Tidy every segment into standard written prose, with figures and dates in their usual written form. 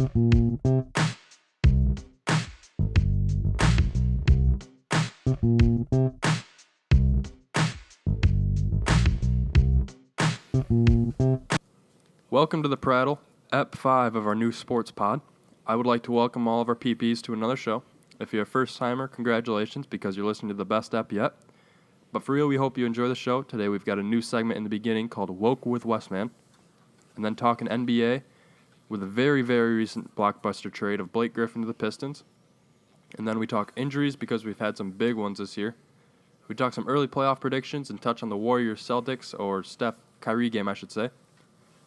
Welcome to the Prattle, Ep 5 of our new sports pod. I would like to welcome all of our PPs to another show. If you're a first-timer, congratulations because you're listening to the best ep yet. But for real, we hope you enjoy the show. Today we've got a new segment in the beginning called Woke with Westman, and then talking NBA with a very, very recent blockbuster trade of Blake Griffin to the Pistons. And then we talk injuries because we've had some big ones this year. We talk some early playoff predictions and touch on the Warriors-Celtics, or Steph-Kyrie game, I should say.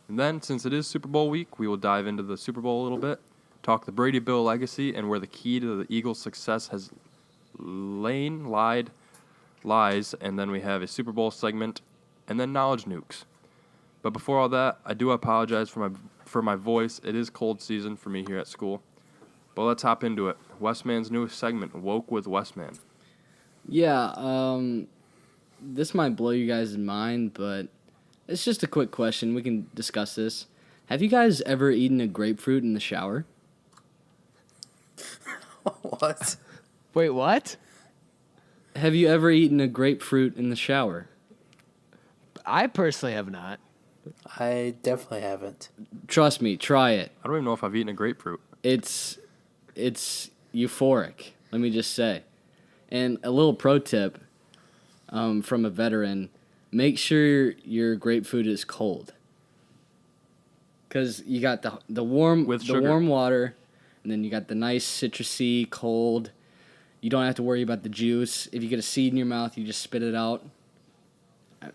And then, since it is Super Bowl week, we will dive into the Super Bowl a little bit, talk the Brady-Bill legacy and where the key to the Eagles' success has lies, and then we have a Super Bowl segment, and then knowledge nukes. But before all that, I do apologize for my voice. It is cold season for me here at school. But let's hop into it. Westman's newest segment, Woke with Westman. Yeah, this might blow you guys' mind, but it's just a quick question. We can discuss this. Have you guys ever eaten a grapefruit in the shower? What? Wait, what? Have you ever eaten a grapefruit in the shower? I personally have not. I definitely haven't. Trust me, try it. I don't even know if I've eaten a grapefruit. It's euphoric, let me just say. And a little pro tip from a veteran, make sure your grapefruit is cold. Because you got the warm water, and then you got the nice citrusy cold. You don't have to worry about the juice. If you get a seed in your mouth, you just spit it out.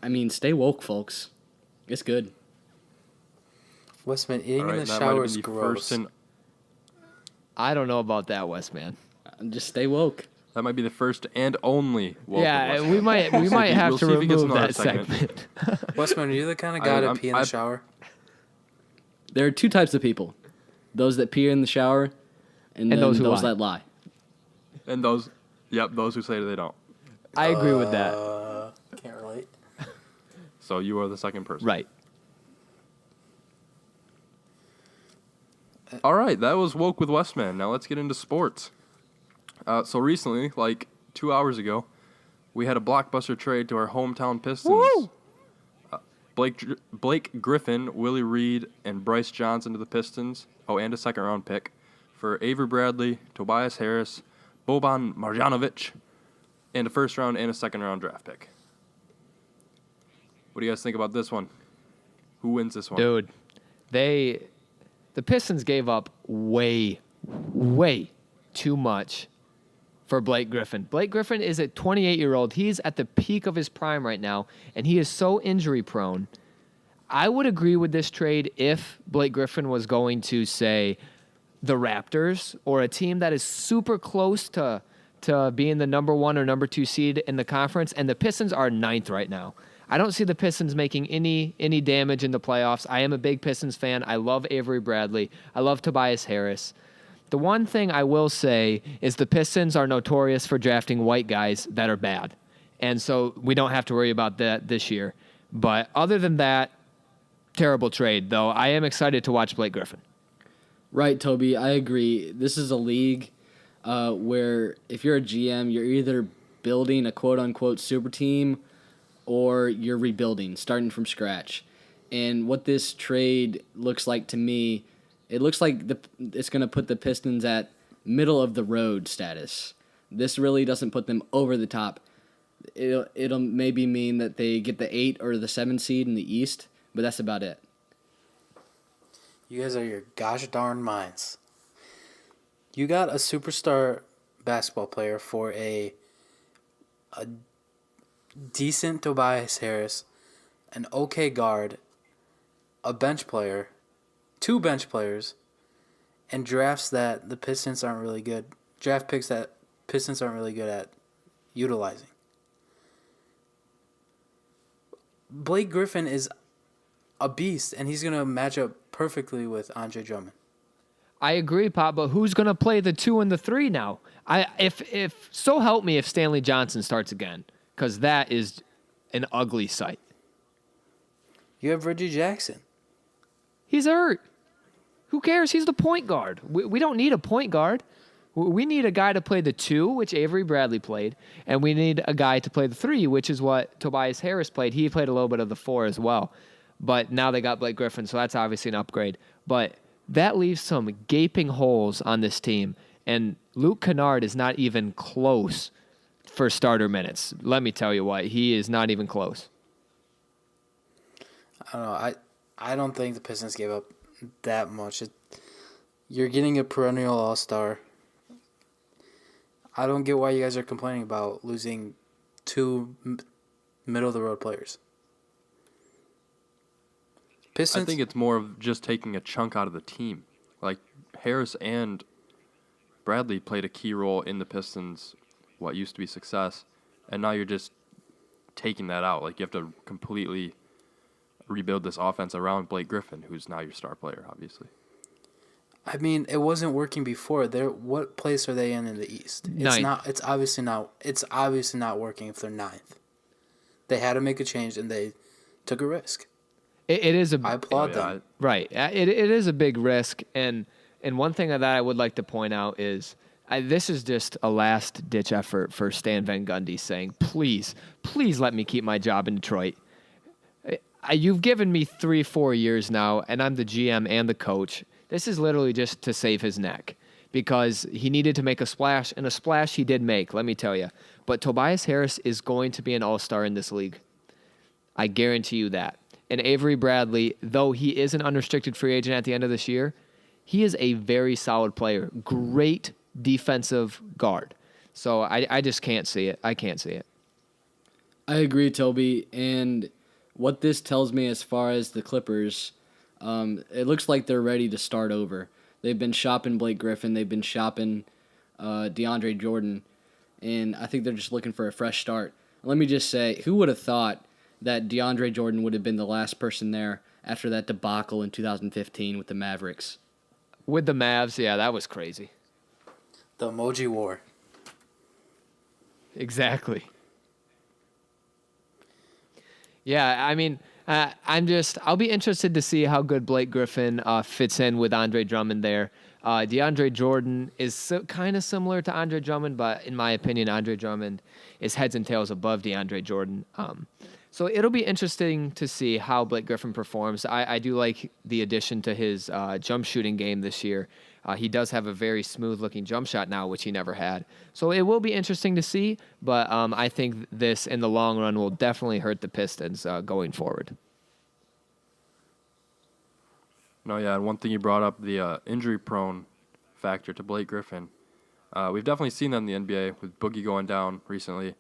I mean, stay woke, folks. It's good. Westman, eating in the shower is gross. I don't know about that, Westman. Just stay woke. That might be the first and only woke with Westman. we might have to remove that segment. Westman, are you the kind of guy to pee in the shower? There are two types of people. Those that pee in the shower, and then those that lie. And those who say they don't. I agree with that. Can't relate. So you are the second person. Right. All right, that was Woke with Westman. Now let's get into sports. So recently, like 2 hours ago, we had a blockbuster trade to our hometown Pistons. Woo! Blake Griffin, Willie Reed, and Bryce Johnson to the Pistons. Oh, and a second-round pick for Avery Bradley, Tobias Harris, Boban Marjanovic, and a first-round and a second-round draft pick. What do you guys think about this one? Who wins this one? Dude, the Pistons gave up way too much for Blake Griffin. Blake Griffin is a 28-year-old. He's at the peak of his prime right now, and he is so injury-prone. I would agree with this trade if Blake Griffin was going to, say, the Raptors or a team that is super close to being the number 1 or number 2 seed in the conference, and the Pistons are 9th right now. I don't see the Pistons making any damage in the playoffs. I am a big Pistons fan. I love Avery Bradley. I love Tobias Harris. The one thing I will say is the Pistons are notorious for drafting white guys that are bad. And so we don't have to worry about that this year. But other than that, terrible trade, though. I am excited to watch Blake Griffin. Right, Toby, I agree. This is a league where if you're a GM, you're either building a quote-unquote super team or you're rebuilding, starting from scratch. And what this trade looks like to me, it looks like it's going to put the Pistons at middle-of-the-road status. This really doesn't put them over the top. It'll maybe mean that they get the 8 or the 7 seed in the East, but that's about it. You guys are your gosh darn minds. You got a superstar basketball player for a decent Tobias Harris, an okay guard, a bench player, 2 bench players, and drafts that the Pistons aren't really good. Draft picks that Pistons aren't really good at utilizing. Blake Griffin is a beast, and he's going to match up perfectly with Andre Drummond. I agree, Pop, but who's going to play the 2 and the 3 now? If so help me if Stanley Johnson starts again, because that is an ugly sight. You have Reggie Jackson. He's hurt. Who cares? He's the point guard. We don't need a point guard. We need a guy to play the 2, which Avery Bradley played, and we need a guy to play the 3, which is what Tobias Harris played. He played a little bit of the 4 as well. But now they got Blake Griffin, so that's obviously an upgrade. But that leaves some gaping holes on this team, and Luke Kennard is not even close for starter minutes. Let me tell you what, he is not even close. I don't know. I don't think the Pistons gave up that much. You're getting a perennial all-star. I don't get why you guys are complaining about losing 2 middle-of-the-road players. Pistons. I think it's more of just taking a chunk out of the team. Like Harris and Bradley played a key role in the Pistons, what used to be success, and now you're just taking that out. Like you have to completely rebuild this offense around Blake Griffin, who's now your star player, obviously. I mean, it wasn't working before. What place are they in the East? It's Ninth. not. It's obviously not. It's obviously not working if they're 9th. They had to make a change, and they took a risk. It is a I applaud them. right. It is a big risk, and one thing that I would like to point out is this is just a last ditch effort for Stan Van Gundy saying, please let me keep my job in Detroit. You've given me 3-4 years now, and I'm the GM and the coach. This is literally just to save his neck because he needed to make a splash, and a splash he did make, let me tell you. But Tobias Harris is going to be an all-star in this league. I guarantee you that. And Avery Bradley, though he is an unrestricted free agent at the end of this year, he is a very solid player. Great defensive guard. So I just can't see it. I can't see it. I agree, Toby. And what this tells me as far as the Clippers, it looks like they're ready to start over. They've been shopping Blake Griffin. They've been shopping DeAndre Jordan. And I think they're just looking for a fresh start. Let me just say, who would have thought that DeAndre Jordan would have been the last person there after that debacle in 2015 with the Mavericks? With the Mavs, yeah, that was crazy. The emoji war. Exactly. Yeah, I mean, I'll be interested to see how good Blake Griffin fits in with Andre Drummond there. DeAndre Jordan is kind of similar to Andre Drummond, but in my opinion, Andre Drummond is heads and tails above DeAndre Jordan. So it'll be interesting to see how Blake Griffin performs. I do like the addition to his jump shooting game this year. He does have a very smooth-looking jump shot now, which he never had. So it will be interesting to see, but I think this, in the long run, will definitely hurt the Pistons going forward. No, yeah, and one thing you brought up, the injury-prone factor to Blake Griffin. We've definitely seen that in the NBA with Boogie going down recently.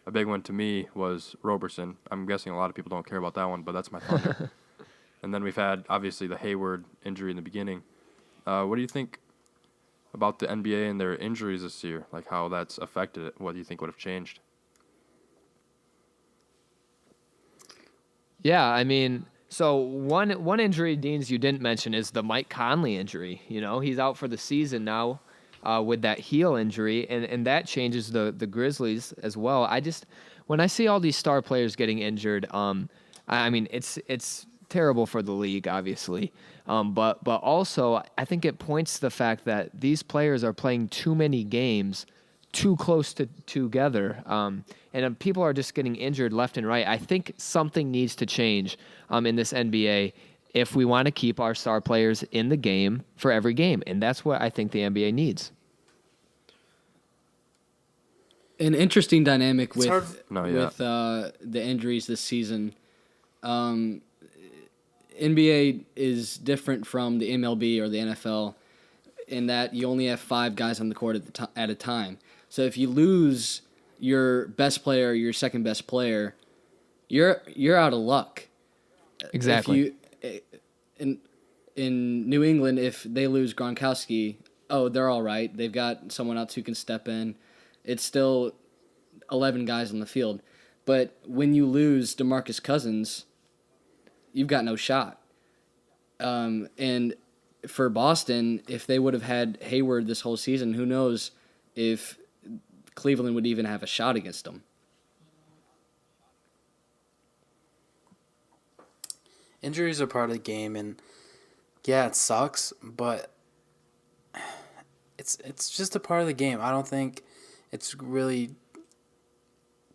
A big one to me was Roberson. I'm guessing a lot of people don't care about that one, but that's my Thunder. And then we've had, obviously, the Hayward injury in the beginning. What do you think about the NBA and their injuries this year? Like how that's affected it? What do you think would have changed? Yeah, I mean, so one injury, Deans, you didn't mention is the Mike Conley injury. You know, he's out for the season now with that heel injury, and that changes the Grizzlies as well. When I see all these star players getting injured, I mean, it's terrible for the league, obviously. But also, I think it points to the fact that these players are playing too many games too close together, and people are just getting injured left and right. I think something needs to change in this NBA if we want to keep our star players in the game for every game, and that's what I think the NBA needs. An interesting dynamic with hard. the injuries this season. NBA is different from the MLB or the NFL in that you only have 5 guys on the court at a time. So if you lose your best player, your second best player, you're out of luck. Exactly. In New England, if they lose Gronkowski, they're all right. They've got someone else who can step in. It's still 11 guys on the field. But when you lose DeMarcus Cousins, you've got no shot. And for Boston, if they would have had Hayward this whole season, who knows if Cleveland would even have a shot against them. Injuries are part of the game, and Yeah, it sucks, but it's just a part of the game. I don't think it's really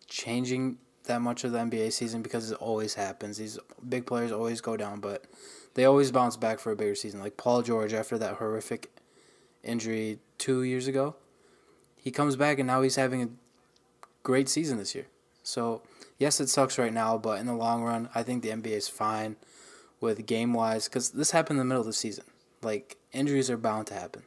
changing that much of the NBA season because it always happens. These big players always go down, but they always bounce back for a bigger season. Like Paul George after that horrific injury 2 years ago, he comes back and now he's having a great season this year. So, yes, it sucks right now, but in the long run, I think the NBA is fine with game-wise because this happened in the middle of the season. Like, injuries are bound to happen.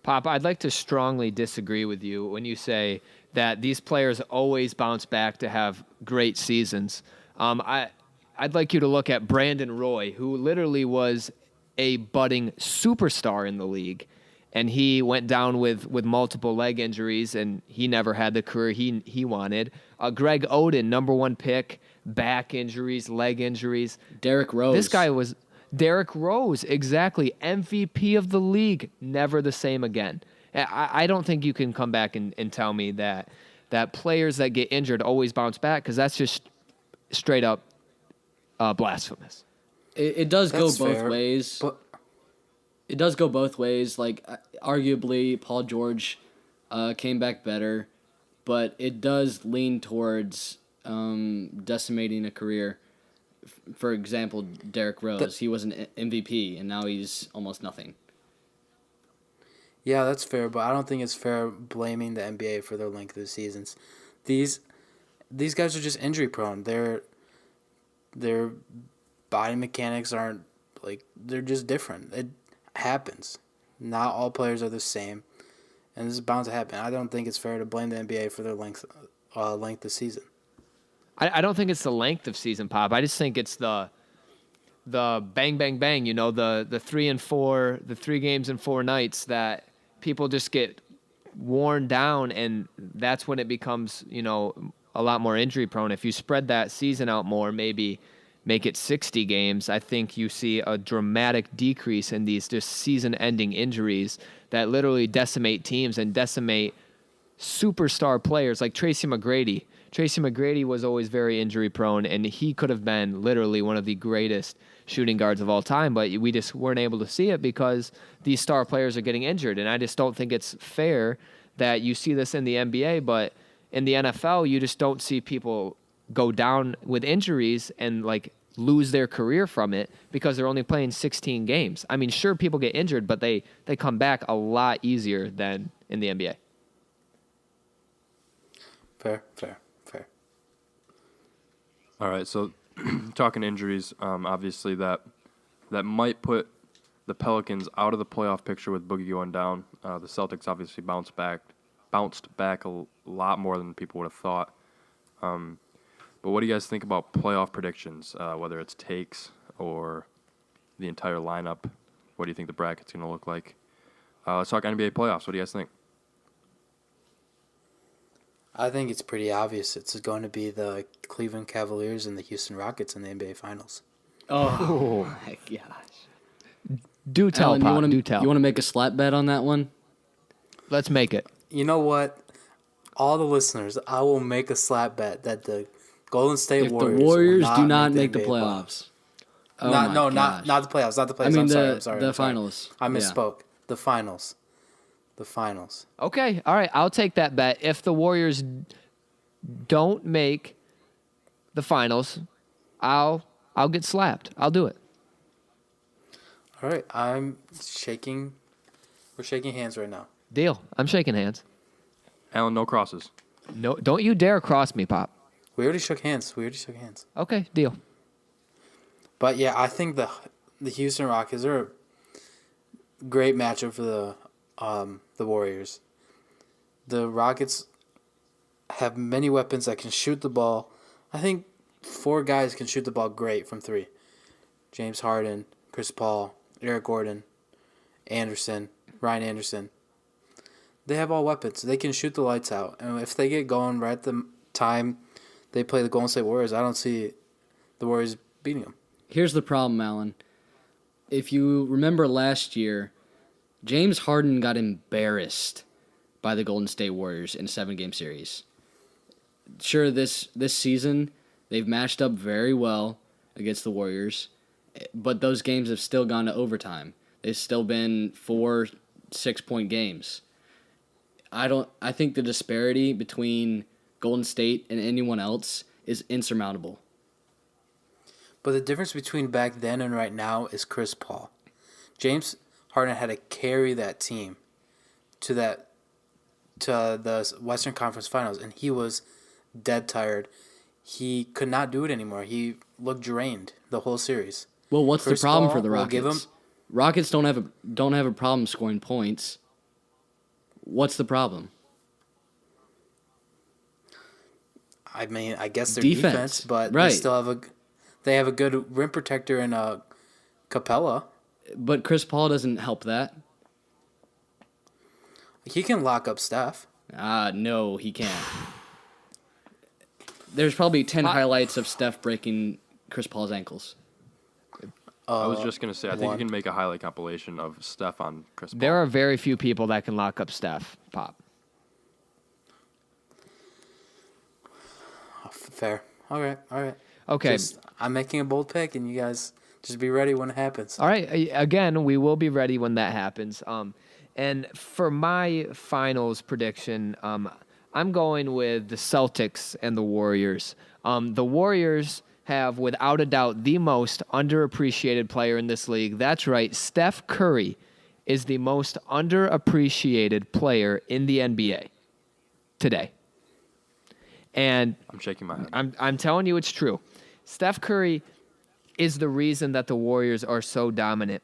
Pop, I'd like to strongly disagree with you when you say that these players always bounce back to have great seasons. I'd like you to look at Brandon Roy, who literally was a budding superstar in the league, and he went down with multiple leg injuries, and he never had the career he wanted. Greg Oden, number 1 pick, back injuries, leg injuries. Derrick Rose. This guy was Derrick Rose, exactly. MVP of the league, never the same again. I don't think you can come back and tell me that players that get injured always bounce back, because that's just straight up blasphemous. It does That's go both fair, ways. But It does go both ways. Like, arguably, Paul George came back better, but it does lean towards decimating a career. For example, Derrick Rose, he was an MVP, and now he's almost nothing. yeah, that's fair, but I don't think it's fair blaming the NBA for their length of seasons. These guys are just injury prone. Their body mechanics aren't they're just different. It happens. Not all players are the same, and this is bound to happen. I don't think it's fair to blame the NBA for their length of season. I don't think it's the length of season, Pop. I just think it's the bang, bang, bang. The 3 and 4, the 3 games and 4 nights that people just get worn down, and that's when it becomes a lot more injury prone. If you spread that season out more, maybe make it 60 games, I think you see a dramatic decrease in these just season-ending injuries that literally decimate teams and decimate superstar players like Tracy McGrady. Tracy McGrady was always very injury prone, and he could have been literally one of the greatest shooting guards of all time, but we just weren't able to see it because these star players are getting injured. And I just don't think it's fair that you see this in the NBA, but in the NFL, you just don't see people go down with injuries and lose their career from it because they're only playing 16 games. I mean, sure, people get injured, but they come back a lot easier than in the NBA. Fair. All right, so talking injuries, obviously that might put the Pelicans out of the playoff picture with Boogie going down. The Celtics obviously bounced back a lot more than people would have thought. But what do you guys think about playoff predictions, whether it's takes or the entire lineup? What do you think the bracket's going to look like? Let's talk NBA playoffs. What do you guys think? I think it's pretty obvious. It's going to be the Cleveland Cavaliers and the Houston Rockets in the NBA Finals. Oh my gosh! Do tell, Alan, Pop. Do tell. You want to make a slap bet on that one? Let's make it. You know what? All the listeners, I will make a slap bet that the Golden State If Warriors the Warriors will do not make the NBA playoffs. Oh not my no, gosh. not the playoffs. Not the playoffs. I mean I'm sorry. the finals. I Yeah. misspoke. The finals. The finals. Okay, all right, I'll take that bet. If the Warriors don't make the finals, I'll get slapped. I'll do it. All right. I'm shaking. We're shaking hands right now. Deal. I'm shaking hands. Alan, no crosses. No, don't you dare cross me, Pop. We already shook hands. Okay, deal. But yeah, I think the Houston Rockets are a great matchup for the Warriors. The Rockets have many weapons that can shoot the ball. I think 4 guys can shoot the ball great from 3. James Harden, Chris Paul, Eric Gordon, Ryan Anderson. They have all weapons. They can shoot the lights out. And if they get going right at the time they play the Golden State Warriors, I don't see the Warriors beating them. Here's the problem, Alan. If you remember last year, James Harden got embarrassed by the Golden State Warriors in a 7-game series. Sure, this season they've matched up very well against the Warriors, but those games have still gone to overtime. They've still been 4 6-point games. I think the disparity between Golden State and anyone else is insurmountable. But the difference between back then and right now is Chris Paul. James Harden had to carry that team to the Western Conference Finals, and he was dead tired. He could not do it anymore. He looked drained the whole series. Well, what's Chris the problem Paul for the will Rockets? give him- Rockets don't have a problem scoring points. What's the problem? I mean, I guess their Defense, defense, but right. they have a good rim protector in Capella. But Chris Paul doesn't help that. He can lock up Steph. No, he can't. There's probably 10 highlights of Steph breaking Chris Paul's ankles. I was just going to say, I think you one. can make a highlight compilation of Steph on Chris Paul. There are very few people that can lock up Steph, Pop. Fair. All right. Okay. I'm making a bold pick, and you guys just be ready when it happens. All right. Again, we will be ready when that happens. And for my finals prediction, I'm going with the Celtics and the Warriors. The Warriors have, without a doubt, the most underappreciated player in this league. That's right. Steph Curry is the most underappreciated player in the NBA today. And I'm shaking my head. I'm telling you it's true. Steph Curry is the reason that the Warriors are so dominant.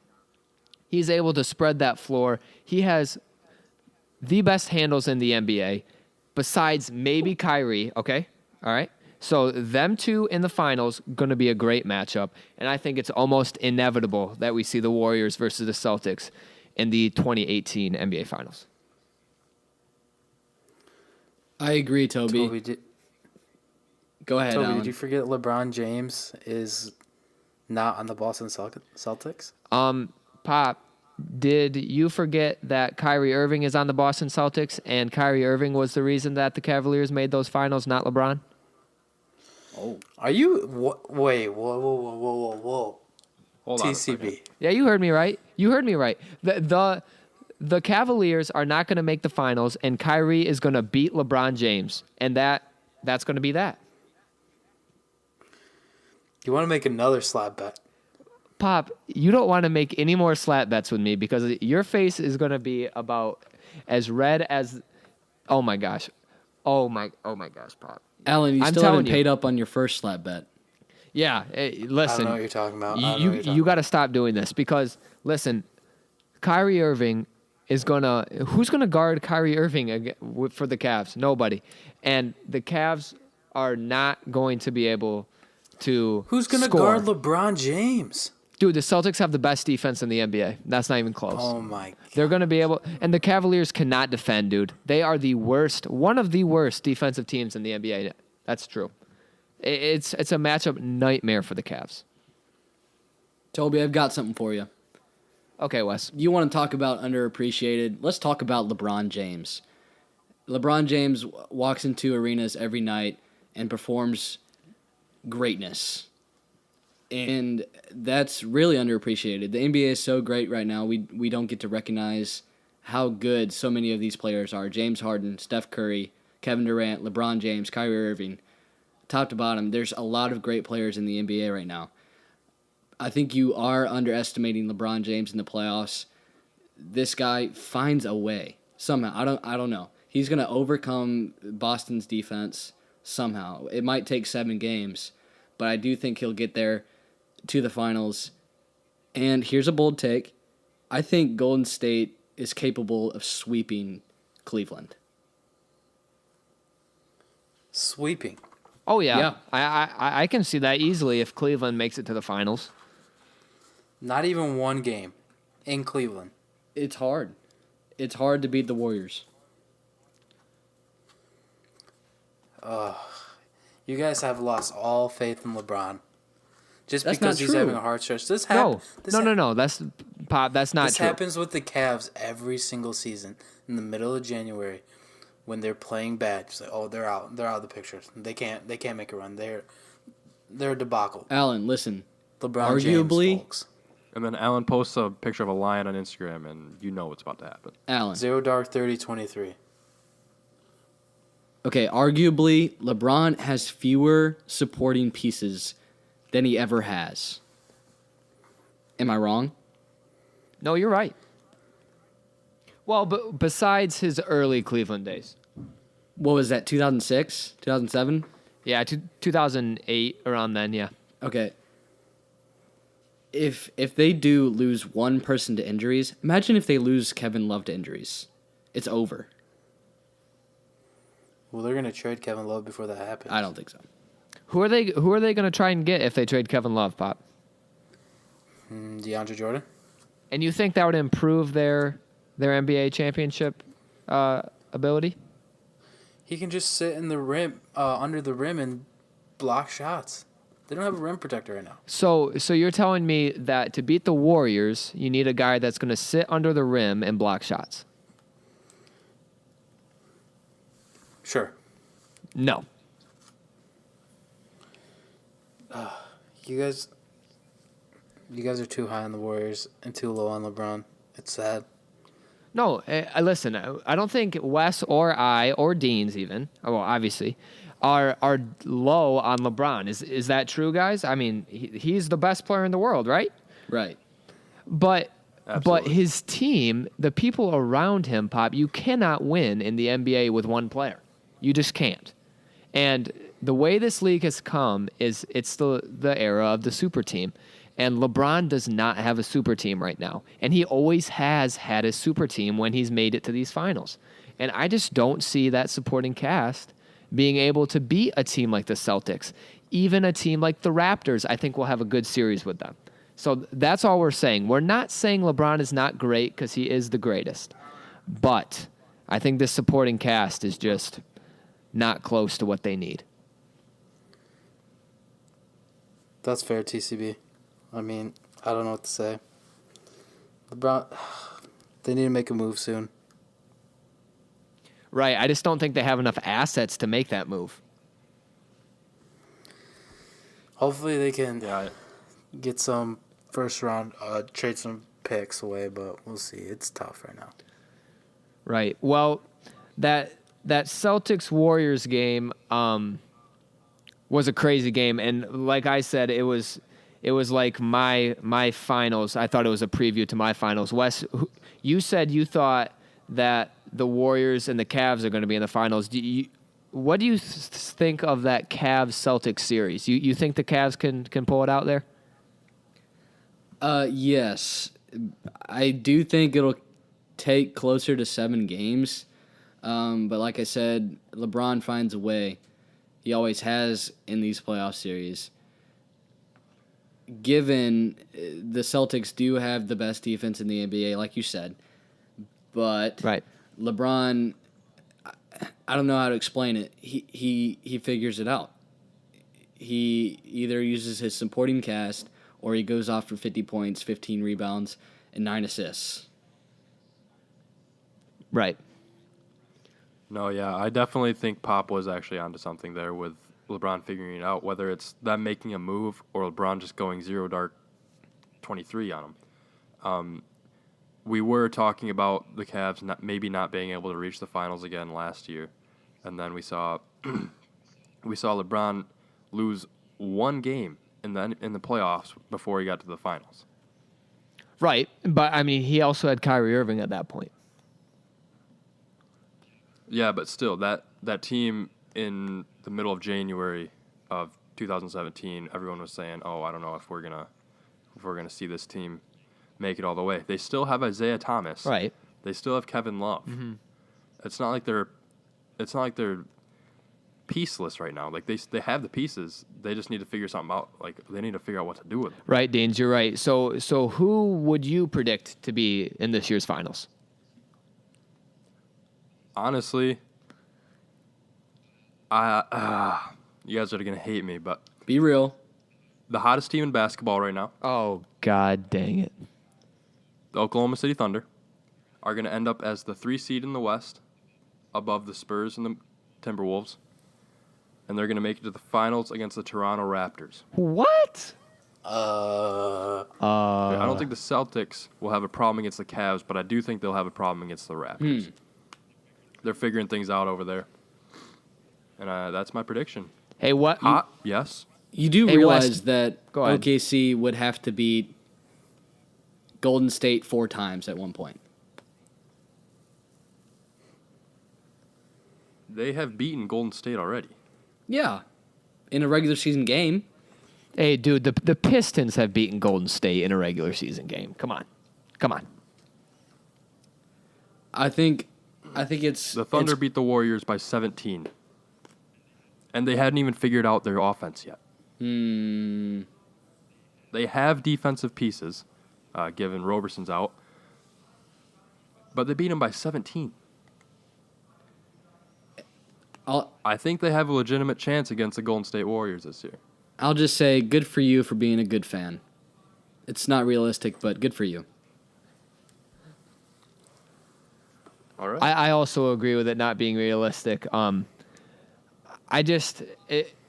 He's able to spread that floor. He has the best handles in the NBA, besides maybe Kyrie, okay? All right? So them two in the finals, going to be a great matchup. And I think it's almost inevitable that we see the Warriors versus the Celtics in the 2018 NBA Finals. I agree, Toby. Go ahead, Toby, Alan. did you forget LeBron James is not on the Boston Celtics? Pop, did you forget that Kyrie Irving is on the Boston Celtics, and Kyrie Irving was the reason that the Cavaliers made those finals, not LeBron? Are you... Wait, whoa. Hold on a second. TCB. Yeah, you heard me right. The Cavaliers are not going to make the finals, and Kyrie is going to beat LeBron James, and that's going to be that. You want to make another slap bet? Pop, you don't want to make any more slap bets with me because your face is going to be about as red as... Oh, my gosh. Oh, my gosh, Pop. Alan, you I'm still telling haven't you. paid up on your first slap bet. Yeah, I don't listen. know what you're talking about. You got to stop doing this because, listen, Kyrie Irving is going to... Who's going to guard Kyrie Irving for the Cavs? Nobody. And the Cavs are not going to be able to Who's going to score. guard LeBron James? Dude, the Celtics have the best defense in the NBA. That's not even close. Oh, my God. They're going to be able... And the Cavaliers cannot defend, dude. They are the worst, one of the worst defensive teams in the NBA. That's true. It's a matchup nightmare for the Cavs. Toby, I've got something for you. Okay, Wes. You want to talk about underappreciated? Let's talk about LeBron James. LeBron James walks into arenas every night and performs greatness. And that's really underappreciated. The NBA is so great right now. We don't get to recognize how good so many of these players are. James Harden, Steph Curry, Kevin Durant, LeBron James, Kyrie Irving. Top to bottom, there's a lot of great players in the NBA right now. I think you are underestimating LeBron James in the playoffs. This guy finds a way somehow. I don't know. He's going to overcome Boston's defense somehow. It might take 7 games, but I do think he'll get there to the finals. And here's a bold take. I think Golden State is capable of sweeping Cleveland. Sweeping. Oh, yeah. Yeah. I can see that easily if Cleveland makes it to the finals. Not even one game in Cleveland. It's hard. It's hard to beat the Warriors. You guys have lost all faith in LeBron. Just That's because not he's true. having a hard stretch. No. That's Pop. That's not This true. happens with the Cavs every single season in the middle of January when they're playing bad. Just like, oh, they're out. They're out of the picture. They can't make a run. They're a debacle. Alan, listen. LeBron James, Arguably- folks. And then Alan posts a picture of a lion on Instagram, and you know what's about to happen. Allen. Zero Dark 30-23. Okay, arguably, LeBron has fewer supporting pieces than he ever has. Am I wrong? No, you're right. Well, but besides his early Cleveland days. What was that, 2006, 2007? Yeah, 2008, around then, yeah. Okay. If they do lose one person to injuries, imagine if they lose Kevin Love to injuries. It's over. Well, they're going to trade Kevin Love before that happens. I don't think so. Who are they going to try and get if they trade Kevin Love, Pop? DeAndre Jordan? And you think that would improve their NBA championship ability? He can just sit in the rim, under the rim and block shots. They don't have a rim protector right now. So you're telling me that to beat the Warriors, you need a guy that's going to sit under the rim and block shots? Sure. No. You guys are too high on the Warriors and too low on LeBron. It's sad. No, listen, I don't think Wes or I or Dean's even, well, obviously, are low on LeBron. Is that true, guys? I mean, he's the best player in the world, right? Right. But Absolutely. his team, the people around him, Pop, you cannot win in the NBA with one player. You just can't. And the way this league has come is it's the era of the super team. And LeBron does not have a super team right now. And he always has had a super team when he's made it to these finals. And I just don't see that supporting cast being able to beat a team like the Celtics. Even a team like the Raptors, I think will have a good series with them. So that's all we're saying. We're not saying LeBron is not great because he is the greatest. But I think this supporting cast is just not close to what they need. That's fair, TCB. I mean, I don't know what to say. LeBron, they need to make a move soon. Right. I just don't think they have enough assets to make that move. Hopefully they can Yeah, get some first round, trade some picks away, but we'll see. It's tough right now. Right. Well, that Celtics Warriors game was a crazy game, and like I said, it was like my finals. I thought it was a preview to my finals. Wes, you said you thought that the Warriors and the Cavs are going to be in the finals. What do you think of that Cavs-Celtics series? You think the Cavs can pull it out there? Yes. I do think it'll take closer to 7 games. But like I said, LeBron finds a way. He always has in these playoff series. Given the Celtics do have the best defense in the NBA, like you said, but Right. LeBron, I don't know how to explain it. He figures it out. He either uses his supporting cast or he goes off for 50 points, 15 rebounds, and 9 assists. Right. No, yeah, I definitely think Pop was actually onto something there with LeBron figuring it out, whether it's them making a move or LeBron just going 0 dark 23 on him. We were talking about the Cavs maybe not being able to reach the finals again last year, and then we saw LeBron lose one game in the playoffs before he got to the finals. Right. But, I mean, he also had Kyrie Irving at that point. Yeah, but still, that team in the middle of January of 2017, everyone was saying, "Oh, I don't know if we're gonna see this team make it all the way." They still have Isaiah Thomas. Right. They still have Kevin Love. Mm-hmm. It's not like they're pieceless right now. Like they have the pieces. They just need to figure something out. Like they need to figure out what to do with them. Right, Deans, you're right. So who would you predict to be in this year's finals? Honestly, you guys are gonna hate me, but Be real. the hottest team in basketball right now, Oh, God dang it. the Oklahoma City Thunder, are gonna end up as the 3 seed in the West, above the Spurs and the Timberwolves, and they're gonna make it to the finals against the Toronto Raptors. What? I don't think the Celtics will have a problem against the Cavs, but I do think they'll have a problem against the Raptors. They're figuring things out over there. And that's my prediction. Hey, what? Hot? Yes. You do Hey, realize Wes, that go ahead. OKC would have to beat Golden State 4 times at one point. They have beaten Golden State already. Yeah. In a regular season game. Hey, dude, the Pistons have beaten Golden State in a regular season game. Come on. I think it's The Thunder it's- beat the Warriors by 17. And they hadn't even figured out their offense yet. They have defensive pieces, given Roberson's out. But they beat them by 17. I think they have a legitimate chance against the Golden State Warriors this year. I'll just say good for you for being a good fan. It's not realistic, but good for you. All right. I also agree with it not being realistic.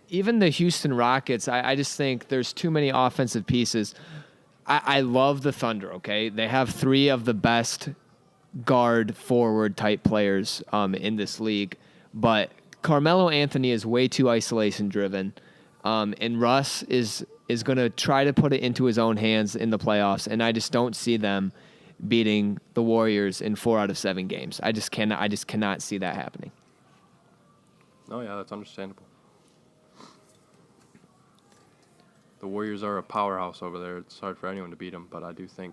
Even the Houston Rockets, I just think there's too many offensive pieces. I love the Thunder, okay? They have 3 of the best guard forward type players in this league, but Carmelo Anthony is way too isolation driven, and Russ is going to try to put it into his own hands in the playoffs, and I just don't see them beating the Warriors in 4 out of 7 games. I just cannot see that happening. Oh, yeah, that's understandable. The Warriors are a powerhouse over there. It's hard for anyone to beat them, but I do think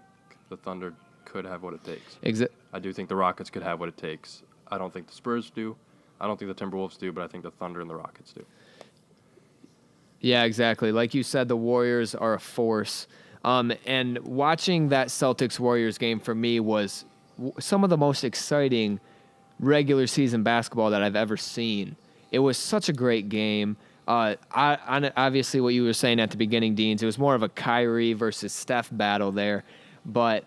the Thunder could have what it takes. I do think the Rockets could have what it takes. I don't think the Spurs do. I don't think the Timberwolves do, but I think the Thunder and the Rockets do. Yeah, exactly. Like you said, the Warriors are a force. And watching that Celtics-Warriors game for me was some of the most exciting regular season basketball that I've ever seen. It was such a great game. Obviously, what you were saying at the beginning, Deans, it was more of a Kyrie versus Steph battle there. But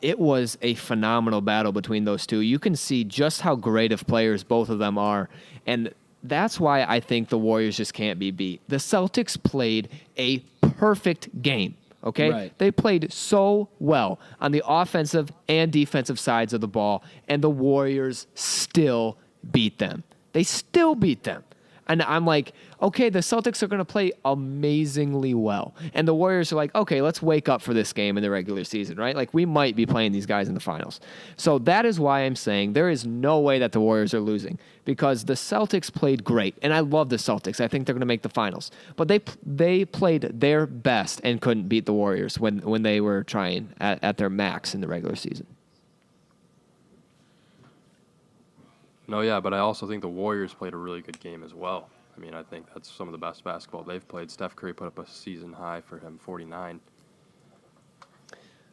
it was a phenomenal battle between those two. You can see just how great of players both of them are. And that's why I think the Warriors just can't be beat. The Celtics played a perfect game. Okay? Right. They played so well on the offensive and defensive sides of the ball, and the Warriors still beat them. They still beat them. And I'm like, okay, the Celtics are going to play amazingly well. And the Warriors are like, okay, let's wake up for this game in the regular season, right? Like, we might be playing these guys in the finals. So that is why I'm saying there is no way that the Warriors are losing, because the Celtics played great. And I love the Celtics. I think they're going to make the finals. But they played their best and couldn't beat the Warriors when they were trying at their max in the regular season. No, yeah, but I also think the Warriors played a really good game as well. I mean, I think that's some of the best basketball they've played. Steph Curry put up a season high for him, 49.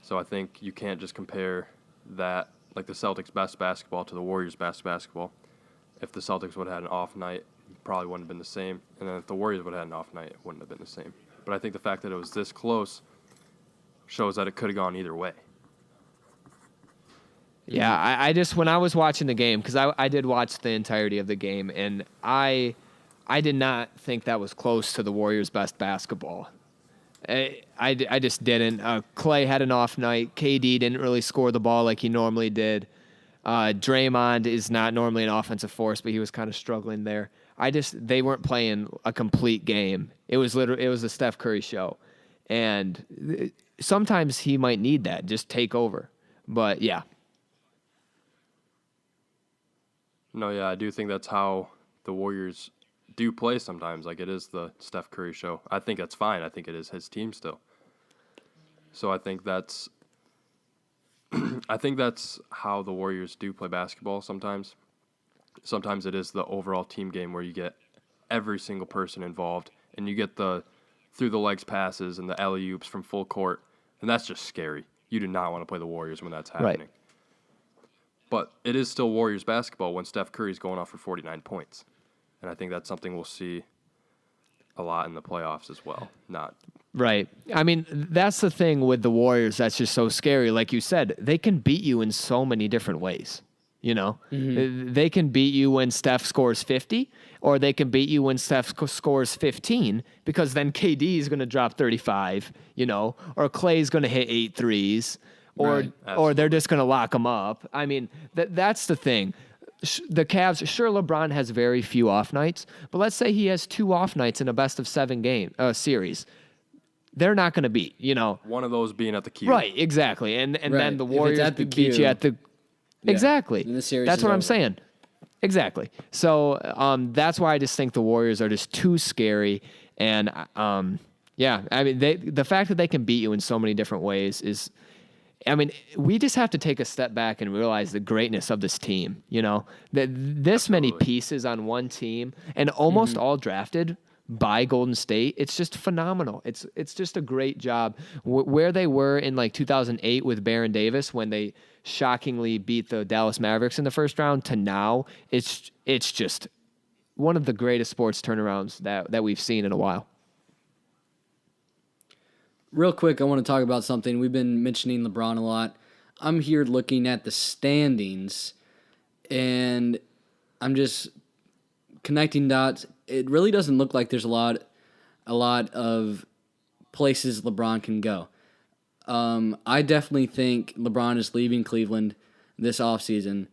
So I think you can't just compare that, like the Celtics' best basketball to the Warriors' best basketball. If the Celtics would have had an off night, it probably wouldn't have been the same. And then if the Warriors would have had an off night, it wouldn't have been the same. But I think the fact that it was this close shows that it could have gone either way. Yeah, I just, when I was watching the game, because I did watch the entirety of the game, and I did not think that was close to the Warriors' best basketball. I just didn't. Clay had an off night. KD didn't really score the ball like he normally did. Draymond is not normally an offensive force, but he was kind of struggling there. They weren't playing a complete game. It was a Steph Curry show. And sometimes he might need that, just take over. But yeah. No, yeah, I do think that's how the Warriors do play sometimes. Like, it is the Steph Curry show. I think that's fine. I think it is his team still. So I think that's how the Warriors do play basketball sometimes. Sometimes it is the overall team game where you get every single person involved, and you get the through the legs passes and the alley-oops from full court, and that's just scary. You do not want to play the Warriors when that's happening. Right. But it is still Warriors basketball when Steph Curry's going off for 49 points. And I think that's something we'll see a lot in the playoffs as well. Right. I mean, that's the thing with the Warriors that's just so scary. Like you said, they can beat you in so many different ways. You know, they can beat you when Steph scores 50, or they can beat you when Steph scores 15, because then KD is going to drop 35, you know, or Clay's going to hit 8 threes, or they're just going to lock them up. I mean, that's the thing. The Cavs, sure, LeBron has very few off nights, but let's say he has 2 off nights in a best of 7 game series. They're not going to beat, you know. One of those being at the Q. Right, exactly. And then the If it's Warriors at the beat you at the... Yeah. Exactly. Then the series That's is what I'm over. saying. Exactly. So that's why I just think the Warriors are just too scary. And yeah, I mean, the fact that they can beat you in so many different ways is, I mean, we just have to take a step back and realize the greatness of this team. You know, that this many pieces on one team and almost all drafted by Golden State. It's just phenomenal. It's just a great job. Where they were in like 2008 with Baron Davis when they shockingly beat the Dallas Mavericks in the first round to now, it's just one of the greatest sports turnarounds that we've seen in a while. Real quick, I want to talk about something. We've been mentioning LeBron a lot. I'm here looking at the standings, and I'm just connecting dots. It really doesn't look like there's a lot of places LeBron can go. I definitely think LeBron is leaving Cleveland this offseason.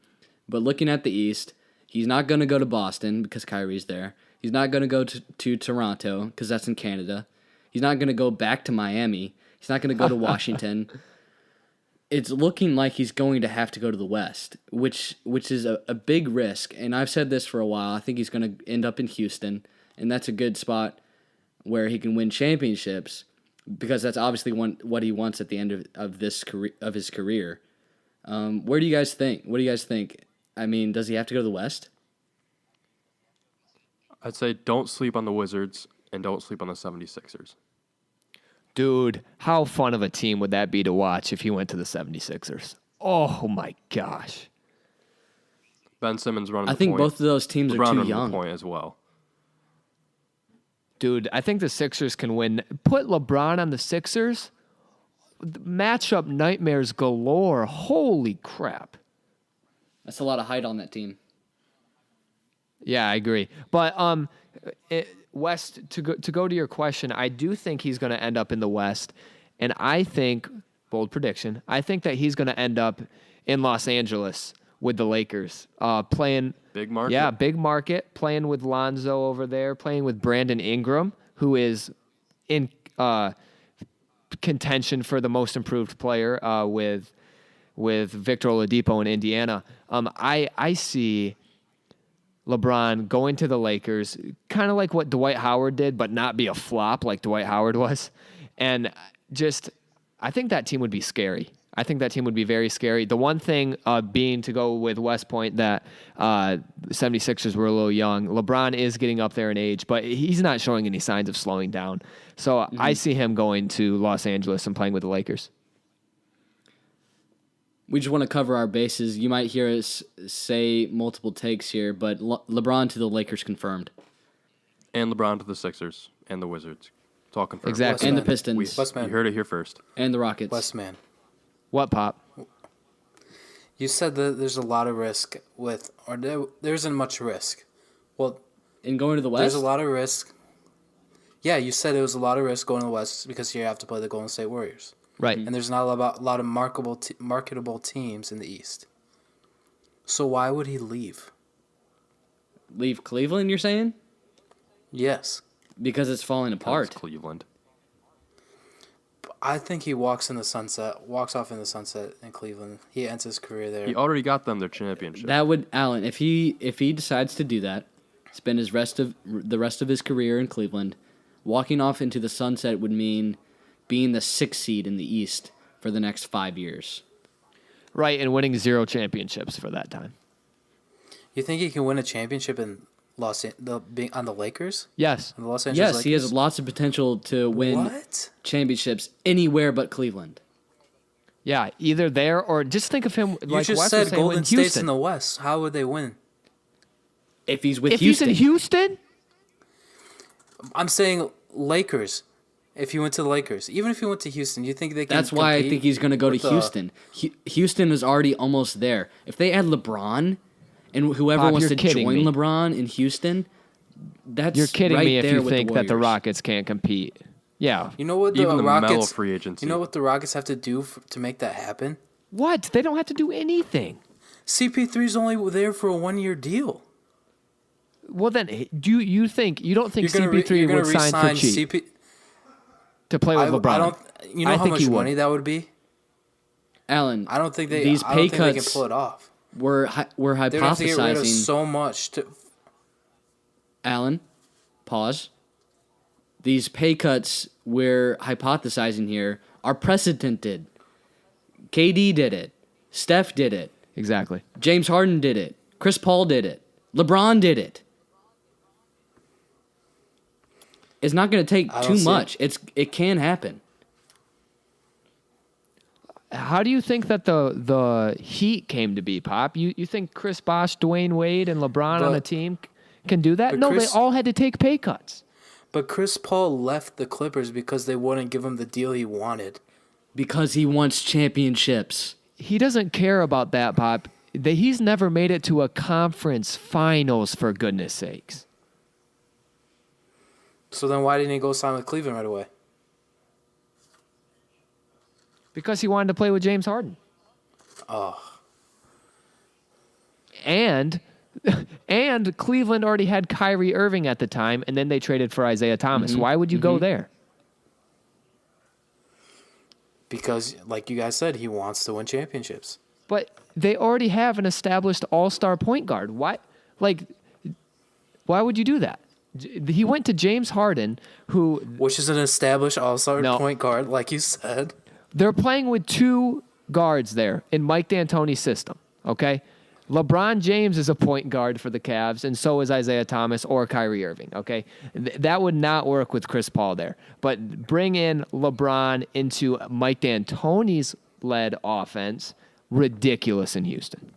But looking at the East, he's not going to go to Boston because Kyrie's there. He's not going to go to Toronto because that's in Canada. He's not going to go back to Miami. He's not going to go to Washington. It's looking like he's going to have to go to the West, which is a big risk. And I've said this for a while. I think he's going to end up in Houston, and that's a good spot where he can win championships because that's obviously what he wants at the end of his career. Where do you guys think? What do you guys think? I mean, does he have to go to the West? I'd say don't sleep on the Wizards and don't sleep on the 76ers. Dude, how fun of a team would that be to watch if he went to the 76ers? Oh, my gosh. Ben Simmons running I the think point. both of those teams LeBron are too running young. the point as well. Dude, I think the Sixers can win. Put LeBron on the Sixers, matchup nightmares galore. Holy crap. That's a lot of height on that team. Yeah, I agree. But West, to go to your question, I do think he's going to end up in the West, and I think, bold prediction, I think that he's going to end up in Los Angeles with the Lakers, playing Big market. Yeah, big market, playing with Lonzo over there, playing with Brandon Ingram, who is in contention for the most improved player with Victor Oladipo in Indiana. I see LeBron going to the Lakers, kind of like what Dwight Howard did, but not be a flop like Dwight Howard was. And just, I think that team would be scary. I think that team would be very scary. The one thing being to go with West Point that the 76ers were a little young. LeBron is getting up there in age, but he's not showing any signs of slowing down. So I see him going to Los Angeles and playing with the Lakers. We just want to cover our bases. You might hear us say multiple takes here, but LeBron to the Lakers confirmed. And LeBron to the Sixers and the Wizards. It's all confirmed. Exactly. And the Man. Pistons. Westman. You heard it here first. And the Rockets. Westman. What, Pop? You said that there's a lot of risk there isn't much risk. Well, And going to the West? there's a lot of risk. Yeah, you said it was a lot of risk going to the West because you have to play the Golden State Warriors. Right. And there's not a lot of marketable teams in the East. So why would he leave? Leave Cleveland, you're saying? Yes. Because it's falling That's apart. Cleveland. I think he walks off in the sunset in Cleveland. He ends his career there. He already got them their championship. That would, Allen, if he decides to do that, spend the rest of his career in Cleveland, walking off into the sunset would mean being the 6th seed in the East for the next 5 years. Right, and winning 0 championships for that time. You think he can win a championship in being on the Lakers? Yes. On the Los Angeles Yes, Lakers? he has lots of potential to win What? championships anywhere but Cleveland. Yeah, either there or just think of him You like just Wes was said saying Golden with State's Houston. in the West. How would they win? If he's with If Houston. he's in Houston, I'm saying Lakers. If he went to the Lakers, even if he went to Houston, you think they can? That's why I think he's going to go to with the- Houston. Houston is already almost there. If they add LeBron and whoever Bob, wants you're to kidding join me. LeBron in Houston, that's You're kidding right me if there you with think the that the Warriors. Rockets can't compete. Yeah. You know what the Even the Melo Rockets? free agency. You know what the Rockets have to do to make that happen? What? They don't have to do anything. CP3's only there for a 1-year deal. Well, then, do you think you don't think You're gonna CP3 would sign for re-sign cheap CP. to play with LeBron? I don't. You know I how think much he would. money that would be? Alan, I don't think they. these I pay don't think they can cuts pull it off. we're They would have to get rid of hypothesizing. so much. Alan, pause. These pay cuts we're hypothesizing here are precedented. KD did it. Steph did it. Exactly. James Harden did it. Chris Paul did it. LeBron did it. It's not going to take I don't too see much. It can happen. How do you think that the Heat came to be, Pop? You think Chris Bosh, Dwayne Wade, and LeBron on But- a team can do that? but No, Chris- they all had to take pay cuts. But Chris Paul left the Clippers because they wouldn't give him the deal he wanted. Because he wants championships. He doesn't care about that, Pop. He's never made it to a conference finals, for goodness sakes. So then why didn't he go sign with Cleveland right away? Because he wanted to play with James Harden. Oh, And Cleveland already had Kyrie Irving at the time, and then they traded for Isaiah Thomas. Why would you go there? because like you guys said, he wants to win championships. But they already have an established all-star point guard. Why would you do that? He went to James Harden, who Which is an established all-star No. point guard, like you said. they're playing with two guards there in Mike D'Antoni's system, okay? LeBron James is a point guard for the Cavs, and so is Isaiah Thomas or Kyrie Irving, okay? That would not work with Chris Paul there. But bring in LeBron into Mike D'Antoni's led offense, ridiculous in Houston.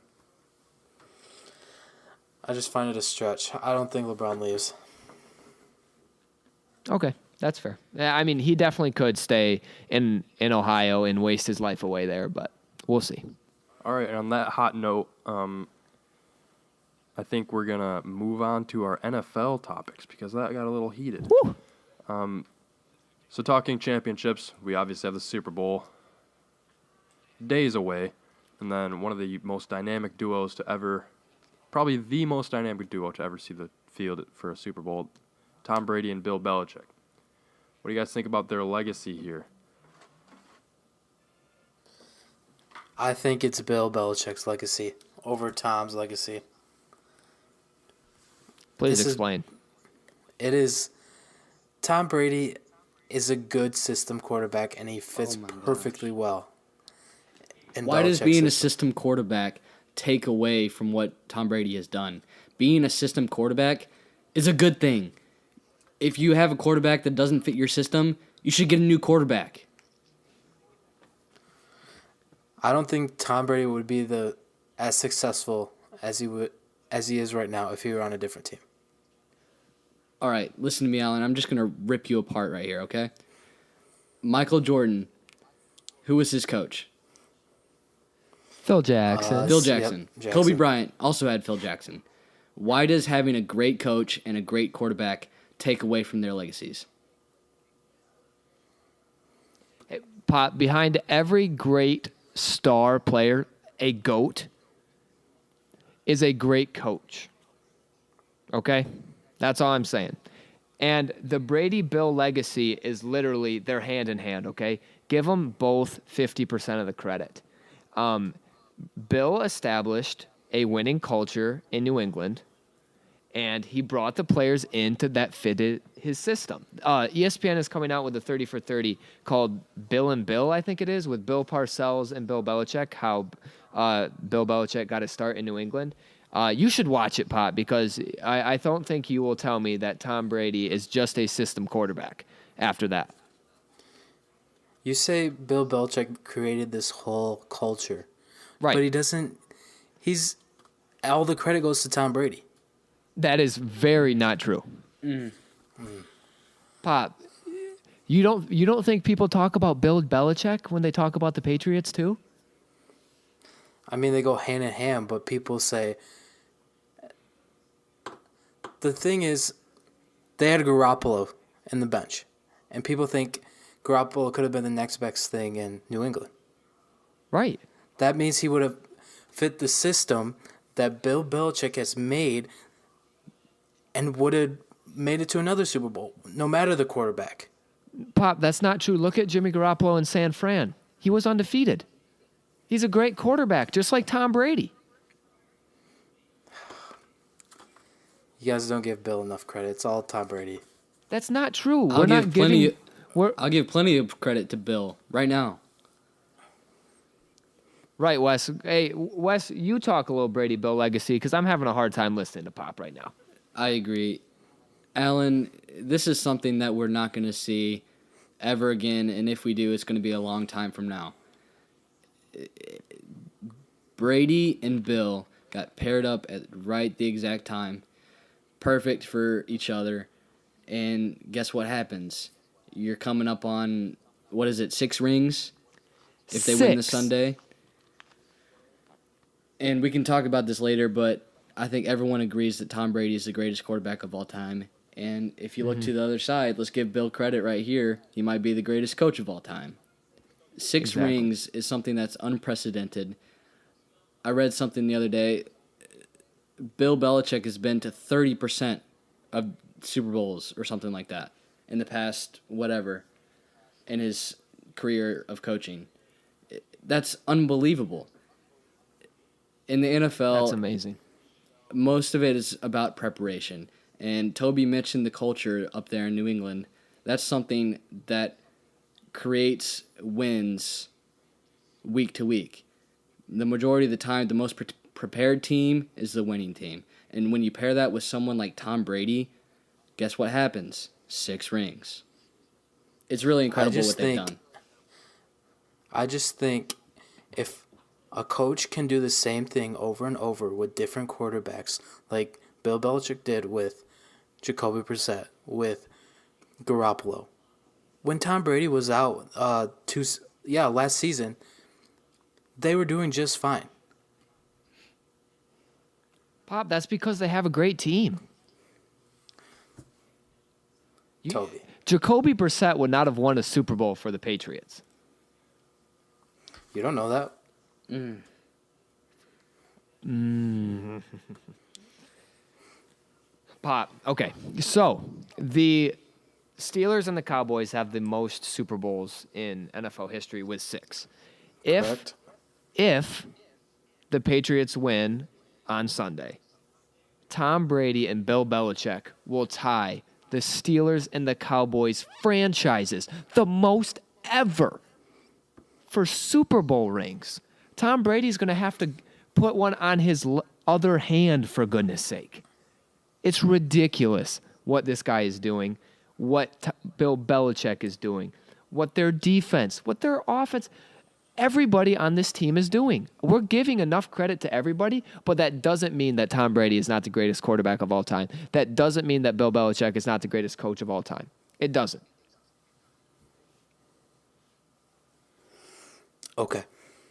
I just find it a stretch. I don't think LeBron leaves. Okay, that's fair. I mean, he definitely could stay in Ohio and waste his life away there, but we'll see. All right, and on that hot note, I think we're going to move on to our NFL topics because that got a little heated. Woo! So talking championships, we obviously have the Super Bowl days away, and then one of the most dynamic duos to ever, probably the most dynamic duo to ever see the field for a Super Bowl, Tom Brady and Bill Belichick. What do you guys think about their legacy here? I think it's Bill Belichick's legacy over Tom's legacy. Please This is- explain. It is. Tom Brady is a good system quarterback, and he fits my perfectly well. in Why does Belichick's being a system. system quarterback take away from what Tom Brady has done? Being a system quarterback is a good thing. If you have a quarterback that doesn't fit your system, you should get a new quarterback. I don't think Tom Brady would be as successful as he is right now if he were on a different team. All right, listen to me, Alan. I'm just going to rip you apart right here, okay? Michael Jordan, who was his coach? Phil Jackson. Phil Yep, Jackson. Jackson. Kobe Bryant also had Phil Jackson. Why does having a great coach and a great quarterback take away from their legacies? Pop, behind every great star player, a GOAT, is a great coach. Okay? That's all I'm saying. And the Brady-Bill legacy is literally they're hand in hand, okay? Give them both 50% of the credit. Bill established a winning culture in New England, and he brought the players into that fitted his system. ESPN is coming out with a 30 for 30 called Bill and Bill, I think it is, with Bill Parcells and Bill Belichick, how Bill Belichick got his start in New England. You should watch it, Pop, because I don't think you will tell me that Tom Brady is just a system quarterback after that. You say Bill Belichick created this whole culture, Right. but he doesn't. He's all the credit goes to Tom Brady. That is very not true. Pop, You don't think people talk about Bill Belichick when they talk about the Patriots too? I mean, they go hand in hand, but people say the thing is they had Garoppolo in the bench, and people think Garoppolo could have been the next best thing in New England. Right. That means he would have fit the system that Bill Belichick has made and would have made it to another Super Bowl, no matter the quarterback. Pop, that's not true. Look at Jimmy Garoppolo in San Fran. He was undefeated. He's a great quarterback, just like Tom Brady. You guys don't give Bill enough credit. It's all Tom Brady. That's not true. I'll give plenty of credit to Bill right now. Right, Wes. Hey, Wes, you talk a little Brady Bill legacy because I'm having a hard time listening to Pop right now. I agree. Alan, this is something that we're not going to see ever again, and if we do, it's going to be a long time from now. Brady and Bill got paired up at right the exact time, perfect for each other, and guess what happens? You're coming up on, 6 rings if they win this Sunday? And we can talk about this later, but I think everyone agrees that Tom Brady is the greatest quarterback of all time. And if you look to the other side, let's give Bill credit right here. He might be the greatest coach of all time. 6 rings is something that's unprecedented. I read something the other day. Bill Belichick has been to 30% of Super Bowls or something like that in the past, in his career of coaching. That's unbelievable. In the NFL, That's amazing. Most of it is about preparation. And Toby mentioned the culture up there in New England. That's something that creates wins week to week. The majority of the time, the most prepared team is the winning team. And when you pair that with someone like Tom Brady, guess what happens? 6 rings. It's really incredible what they've done. I just think if a coach can do the same thing over and over with different quarterbacks, like Bill Belichick did with Jacoby Brissett, with Garoppolo. When Tom Brady was out last season, they were doing just fine. Pop, that's because they have a great team. Toby. Jacoby Brissett would not have won a Super Bowl for the Patriots. You don't know that? Pop. Okay. So the Steelers and the Cowboys have the most Super Bowls in NFL history with 6. Correct. If the Patriots win on Sunday, Tom Brady and Bill Belichick will tie the Steelers and the Cowboys franchises, the most ever, for Super Bowl rings. Tom Brady's going to have to put one on his other hand, for goodness sake. It's ridiculous what this guy is doing, what Bill Belichick is doing, what their defense, what their offense, everybody on this team is doing. We're giving enough credit to everybody, but that doesn't mean that Tom Brady is not the greatest quarterback of all time. That doesn't mean that Bill Belichick is not the greatest coach of all time. It doesn't. Okay.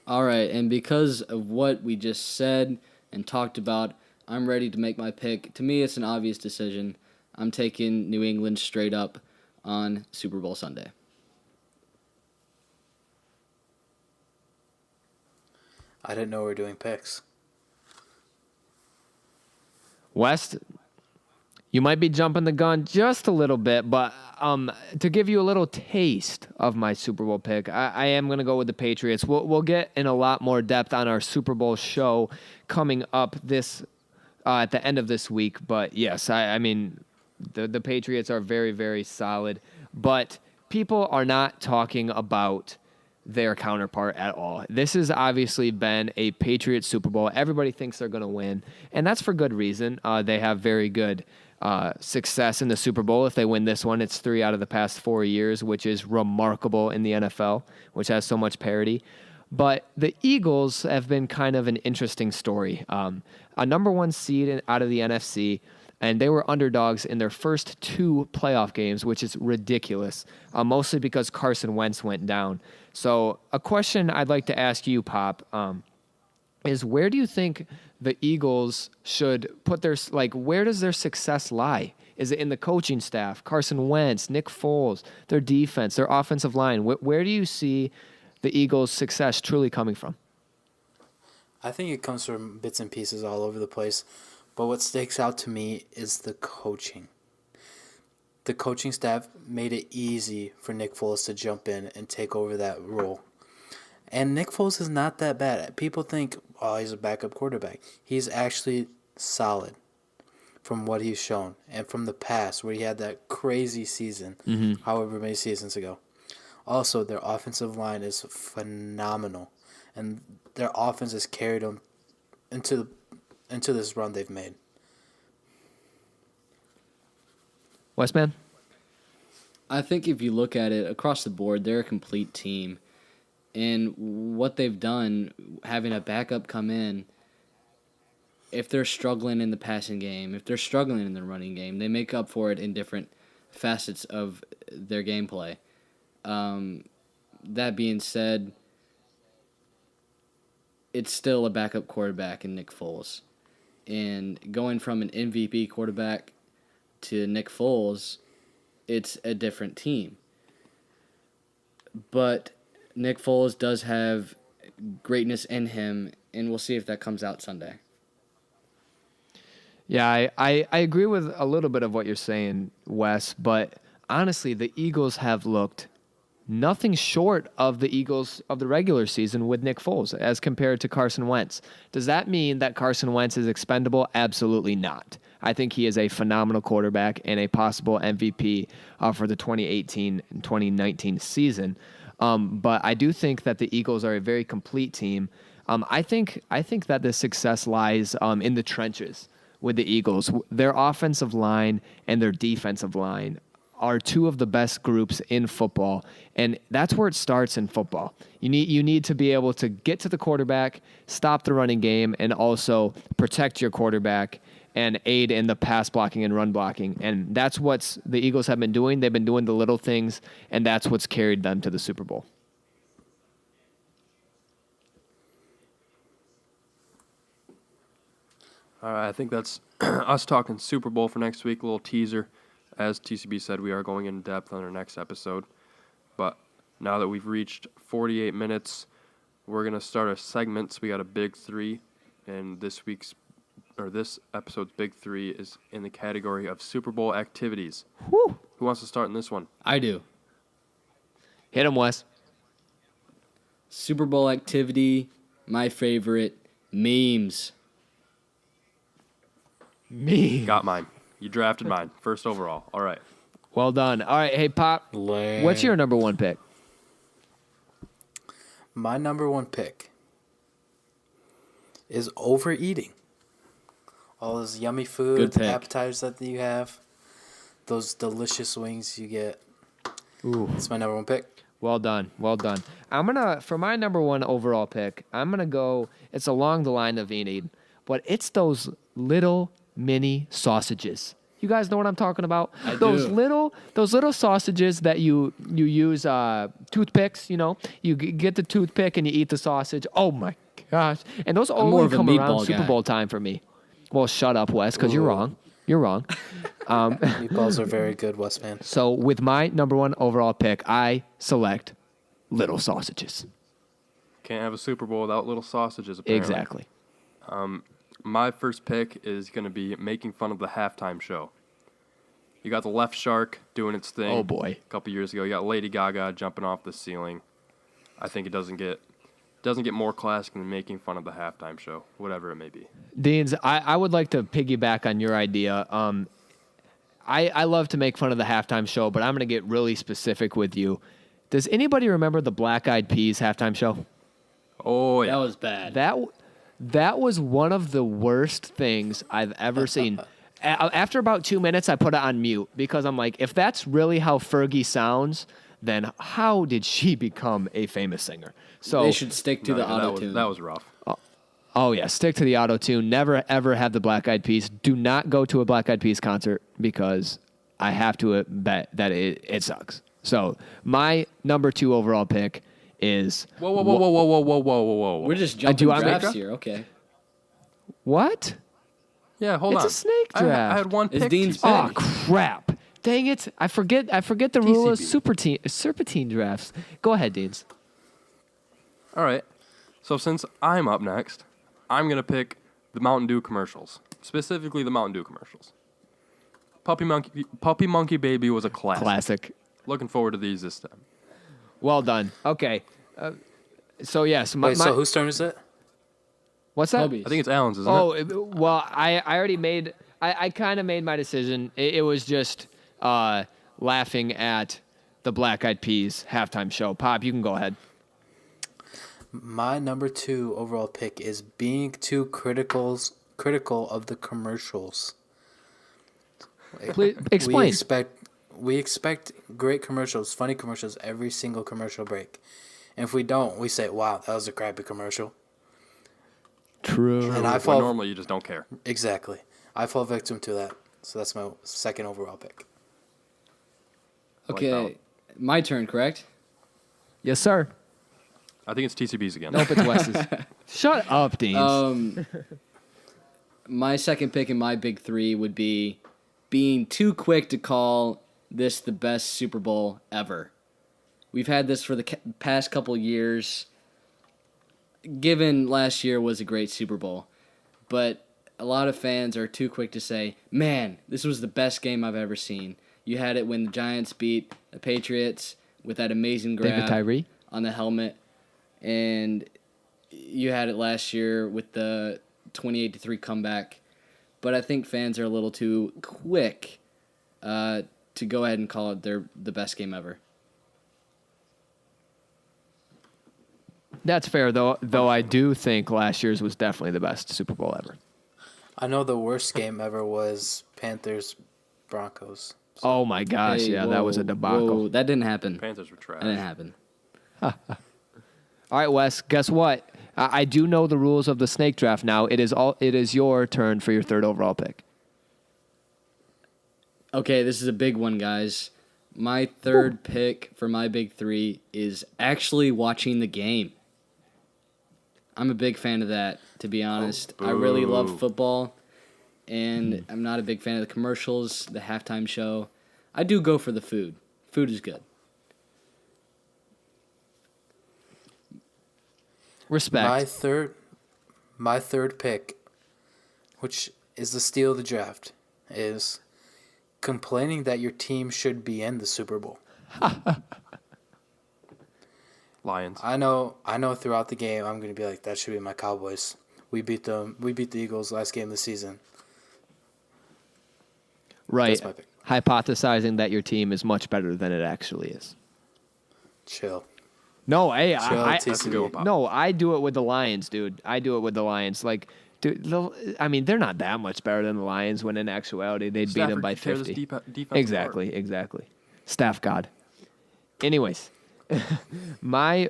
All right, and because of what we just said and talked about, I'm ready to make my pick. To me, it's an obvious decision. I'm taking New England straight up on Super Bowl Sunday. I didn't know we were doing picks. West, you might be jumping the gun just a little bit, but to give you a little taste of my Super Bowl pick, I am going to go with the Patriots. We'll get in a lot more depth on our Super Bowl show coming up at the end of this week. But yes, I mean, the Patriots are very, very solid. But people are not talking about their counterpart at all. This has obviously been a Patriots Super Bowl. Everybody thinks they're going to win, and that's for good reason. They have very good success in the Super Bowl. If they win this one, it's 3 out of the past 4 years, which is remarkable in the NFL, which has so much parity. But the Eagles have been kind of an interesting story. A number 1 seed out of the NFC, and they were underdogs in their first 2 playoff games, which is ridiculous, mostly because Carson Wentz went down. So a question I'd like to ask you, Pop, is where do you think the Eagles should put their, where does their success lie? Is it in the coaching staff, Carson Wentz, Nick Foles, their defense, their offensive line? Where do you see the Eagles' success truly coming from? I think it comes from bits and pieces all over the place. But what sticks out to me is the coaching. The coaching staff made it easy for Nick Foles to jump in and take over that role. And Nick Foles is not that bad. People think, oh, he's a backup quarterback. He's actually solid from what he's shown. And from the past where he had that crazy season, however many seasons ago. Also, their offensive line is phenomenal. And their offense has carried them into this run they've made. Westman? I think if you look at it across the board, they're a complete team. And what they've done, having a backup come in, if they're struggling in the passing game, if they're struggling in the running game, they make up for it in different facets of their gameplay. That being said, it's still a backup quarterback in Nick Foles. And going from an MVP quarterback to Nick Foles, it's a different team. But Nick Foles does have greatness in him, and we'll see if that comes out Sunday. Yeah, I agree with a little bit of what you're saying, Wes, but honestly, the Eagles have looked nothing short of the Eagles of the regular season with Nick Foles as compared to Carson Wentz. Does that mean that Carson Wentz is expendable? Absolutely not. I think he is a phenomenal quarterback and a possible MVP for the 2018 and 2019 season. But I do think that the Eagles are a very complete team. I think that the success lies in the trenches with the Eagles. Their offensive line and their defensive line are 2 of the best groups in football, and that's where it starts in football. You need to be able to get to the quarterback, stop the running game, and also protect your quarterback and aid in the pass blocking and run blocking. And that's what the Eagles have been doing. They've been doing the little things, and that's what's carried them to the Super Bowl. All right, I think that's us talking Super Bowl for next week, a little teaser. As TCB said, we are going in depth on our next episode. But now that we've reached 48 minutes, we're going to start our segments. We got a big 3, and this episode's big 3 is in the category of Super Bowl activities. Whew. Who wants to start in this one? I do. Hit him, Wes. Super Bowl activity, my favorite, memes. Me. Got mine. You drafted mine. First overall. All right. Well done. All right, hey, Pop, what's your number 1 pick? My number 1 pick is overeating. All this yummy food, Good pick. appetizers that you have, those delicious wings you get. Ooh. That's my number 1 pick. Well done. Well done. For my number 1 overall pick, I'm going to go, it's along the line of eating, but it's those little mini sausages. You guys know what I'm talking about? I those do. little sausages that you use toothpicks, You get the toothpick and you eat the sausage. Oh my gosh. And those more only of a come around meatball Super guy. Bowl time for me. Well, shut up, Wes, because you're wrong. You're wrong. Meatballs are very good, Westman. So with my number 1 overall pick, I select little sausages. Can't have a Super Bowl without little sausages, apparently. Exactly. My first pick is going to be making fun of the halftime show. You got the Left Shark doing its thing. Oh, boy. A couple years ago, you got Lady Gaga jumping off the ceiling. I think it doesn't get more classic than making fun of the halftime show, whatever it may be. Deans, I would like to piggyback on your idea. I love to make fun of the halftime show, but I'm going to get really specific with you. Does anybody remember the Black Eyed Peas halftime show? Oh, yeah. That was bad. That was one of the worst things I've ever seen. After about 2 minutes, I put it on mute because I'm like, if that's really how Fergie sounds, then how did she become a famous singer? So They should stick to the auto-tune. That was rough. Oh, yeah. Stick to the auto tune. Never, ever have the Black Eyed Peas. Do not go to a Black Eyed Peas concert because I have to bet that it sucks. So my number 2 overall pick is. Whoa, whoa, whoa, whoa, whoa, whoa, whoa, whoa, whoa, whoa. We're just jumping I make drafts a- here. Okay. What? Yeah, hold It's on. a snake I draft. had one It's pick. Dean's TCB. Oh, crap. Dang it. I forget the rule of TCB. serpentine drafts. Go ahead, Deans. All right. So since I'm up next, I'm going to pick the Mountain Dew commercials, specifically the Mountain Dew commercials. Puppy Monkey Baby was a classic. Looking forward to these this time. Well done. Okay. So, yes. Wait, so whose turn is it? What's that? Toby's. I think it's Allen's, isn't it? Oh, well, I already made, I kind of made my decision. It was just laughing at the Black Eyed Peas halftime show. Pop, you can go ahead. My number 2 overall pick is being too critical of the commercials. Please explain. We expect great commercials, funny commercials every single commercial break. And if we don't, we say, "Wow, that was a crappy commercial." True. And I When fall normally you just don't care. exactly. I fall victim to that. So that's my second overall pick. Okay. Like My turn, correct? Yes, sir. I think it's TCB's again. Nope, it's Wes's. Shut up, Deans. My second pick in my big 3 would be being too quick to call this the best Super Bowl ever. We've had this for the past couple years. Given last year was a great Super Bowl, but a lot of fans are too quick to say, "Man, this was the best game I've ever seen." You had it when the Giants beat the Patriots with that amazing David grab Tyree. on the helmet, and you had it last year with the 28-3 comeback. But I think fans are a little too quick to go ahead and call it the best game ever. That's fair, though I do think last year's was definitely the best Super Bowl ever. I know the worst game ever was Panthers-Broncos. Oh, my gosh. Hey, Yeah, that was a whoa, debacle. whoa, that didn't happen. Panthers were trash. That didn't happen. All right, Wes, guess what? I do know the rules of the snake draft now. It is your turn for your 3rd overall pick. Okay, this is a big one, guys. My 3rd pick for my big 3 is actually watching the game. I'm a big fan of that, to be honest. I really love football, and I'm not a big fan of the commercials, the halftime show. I do go for the food. Food is good. Respect. My third pick, which is the steal of the draft, is complaining that your team should be in the Super Bowl. Lions. I know throughout the game I'm going to be like, that should be my Cowboys. We beat them. We beat the Eagles last game of the season. Right. That's my pick. Hypothesizing that your team is much better than it actually is. Chill. No, hey, Chill, That's a good TCB. one, Pop. no, I do it with the Lions, dude. I do it with the Lions. Like, dude, I mean, they're not that much better than the Lions when in actuality they'd beat them Stafford by could tear this 50. defense Exactly. Staff God. Anyways, my